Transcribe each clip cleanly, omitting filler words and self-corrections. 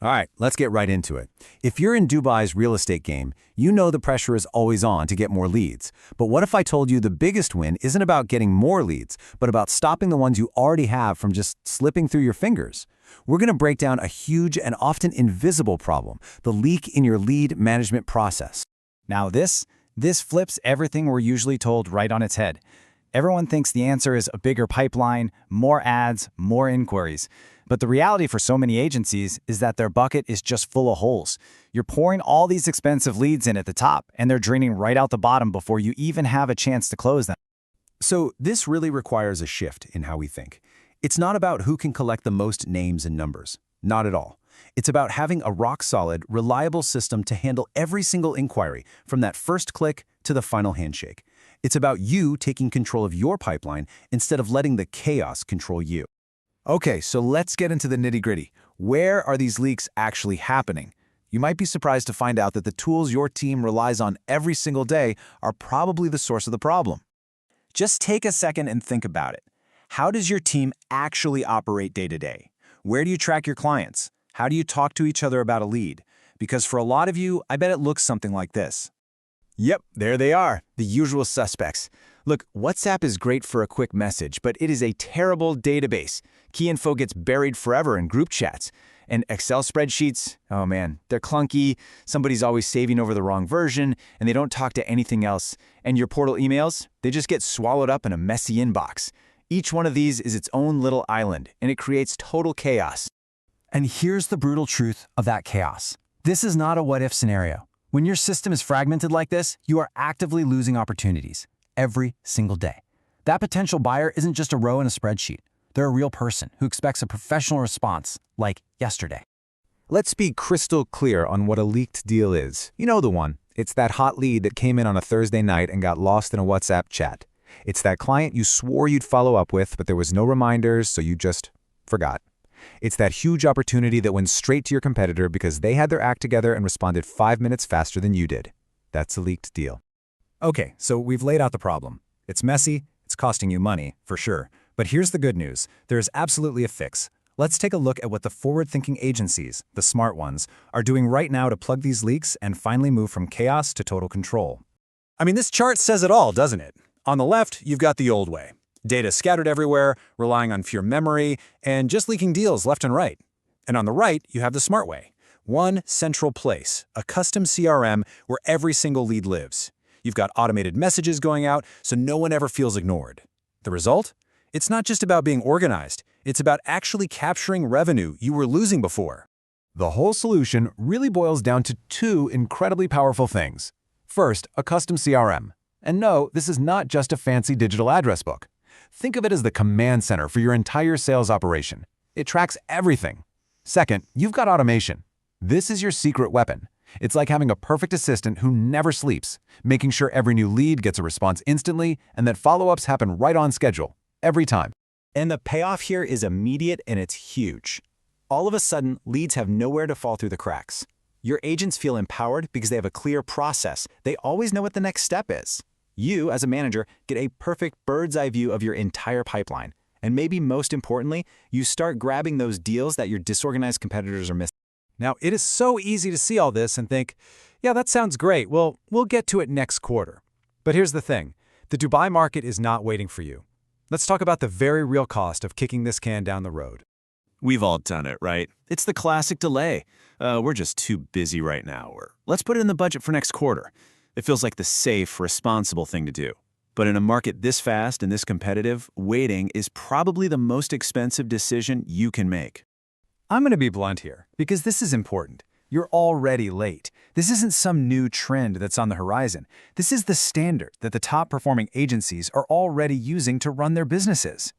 All right, let's get right into it. If you're in Dubai's real estate game, you know the pressure is always on to get more leads. But what if I told you the biggest win isn't about getting more leads, but about stopping the ones you already have from just slipping through your fingers? We're going to break down a huge and often invisible problem, the leak in your lead management process. Now this flips everything we're usually told right on its head. Everyone thinks the answer is a bigger pipeline, more ads, more inquiries. But the reality for so many agencies is that their bucket is just full of holes. You're pouring all these expensive leads in at the top, and they're draining right out the bottom before you even have a chance to close them. So this really requires a shift in how we think. It's not about who can collect the most names and numbers. Not at all. It's about having a rock-solid, reliable system to handle every single inquiry, from that first click to the final handshake. It's about you taking control of your pipeline instead of letting the chaos control you. Okay, so let's get into the nitty-gritty. Where are these leaks actually happening? You might be surprised to find out that the tools your team relies on every single day are probably the source of the problem. Just take a second and think about it. How does your team actually operate day to day? Where do you track your clients? How do you talk to each other about a lead? Because for a lot of you, I bet it looks something like this. Yep, there they are, the usual suspects. Look, WhatsApp is great for a quick message, but it is a terrible database. Key info gets buried forever in group chats. And Excel spreadsheets, oh man, they're clunky, somebody's always saving over the wrong version, and they don't talk to anything else. And your portal emails, they just get swallowed up in a messy inbox. Each one of these is its own little island, and it creates total chaos. And here's the brutal truth of that chaos. This is not a what-if scenario. When your system is fragmented like this, you are actively losing opportunities every single day. That potential buyer isn't just a row in a spreadsheet. They're a real person who expects a professional response, like yesterday. Let's be crystal clear on what a leaked deal is. You know the one. It's that hot lead that came in on a Thursday night and got lost in a WhatsApp chat. It's that client you swore you'd follow up with, but there was no reminders, so you just forgot. It's that huge opportunity that went straight to your competitor because they had their act together and responded 5 minutes faster than you did. That's a leaked deal. Okay, so we've laid out the problem. It's messy, it's costing you money, for sure. But here's the good news. There is absolutely a fix. Let's take a look at what the forward-thinking agencies, the smart ones, are doing right now to plug these leaks and finally move from chaos to total control. I mean, this chart says it all, doesn't it? On the left, you've got the old way. Data scattered everywhere, relying on pure memory, and just leaking deals left and right. And on the right, you have the smart way. One central place, a custom CRM where every single lead lives. You've got automated messages going out so no one ever feels ignored. The result? It's not just about being organized. It's about actually capturing revenue you were losing before. The whole solution really boils down to two incredibly powerful things. First, a custom CRM. And no, this is not just a fancy digital address book. Think of it as the command center for your entire sales operation. It tracks everything. Second, you've got automation. This is your secret weapon. It's like having a perfect assistant who never sleeps, making sure every new lead gets a response instantly and that follow-ups happen right on schedule, every time. And the payoff here is immediate and it's huge. All of a sudden, leads have nowhere to fall through the cracks. Your agents feel empowered because they have a clear process. They always know what the next step is. You, as a manager, get a perfect bird's eye view of your entire pipeline. And maybe most importantly, you start grabbing those deals that your disorganized competitors are missing. Now, it is so easy to see all this and think, yeah, that sounds great. Well, we'll get to it next quarter. But here's the thing. The Dubai market is not waiting for you. Let's talk about the very real cost of kicking this can down the road. We've all done it, right? It's the classic delay. We're just too busy right now. Or let's put it in the budget for next quarter. It feels like the safe, responsible thing to do. But in a market this fast and this competitive, waiting is probably the most expensive decision you can make. I'm going to be blunt here, because this is important. You're already late. This isn't some new trend that's on the horizon. This is the standard that the top-performing agencies are already using to run their businesses.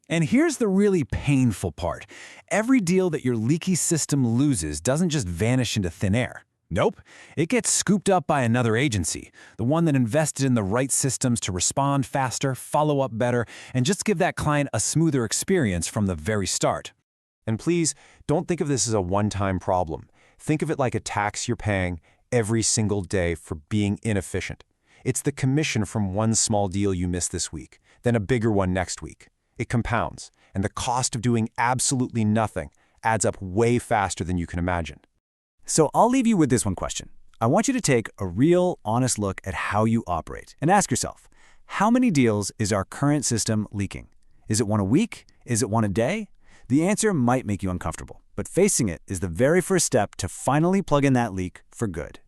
And here's the really painful part. Every deal that your leaky system loses doesn't just vanish into thin air. Nope, it gets scooped up by another agency, the one that invested in the right systems to respond faster, follow up better, and just give that client a smoother experience from the very start. And please, don't think of this as a one-time problem. Think of it like a tax you're paying every single day for being inefficient. It's the commission from one small deal you missed this week, then a bigger one next week. It compounds, and the cost of doing absolutely nothing adds up way faster than you can imagine. So I'll leave you with this one question. I want you to take a real, honest look at how you operate and ask yourself, how many deals is our current system leaking? Is it one a week? Is it one a day? The answer might make you uncomfortable, but facing it is the very first step to finally plug in that leak for good.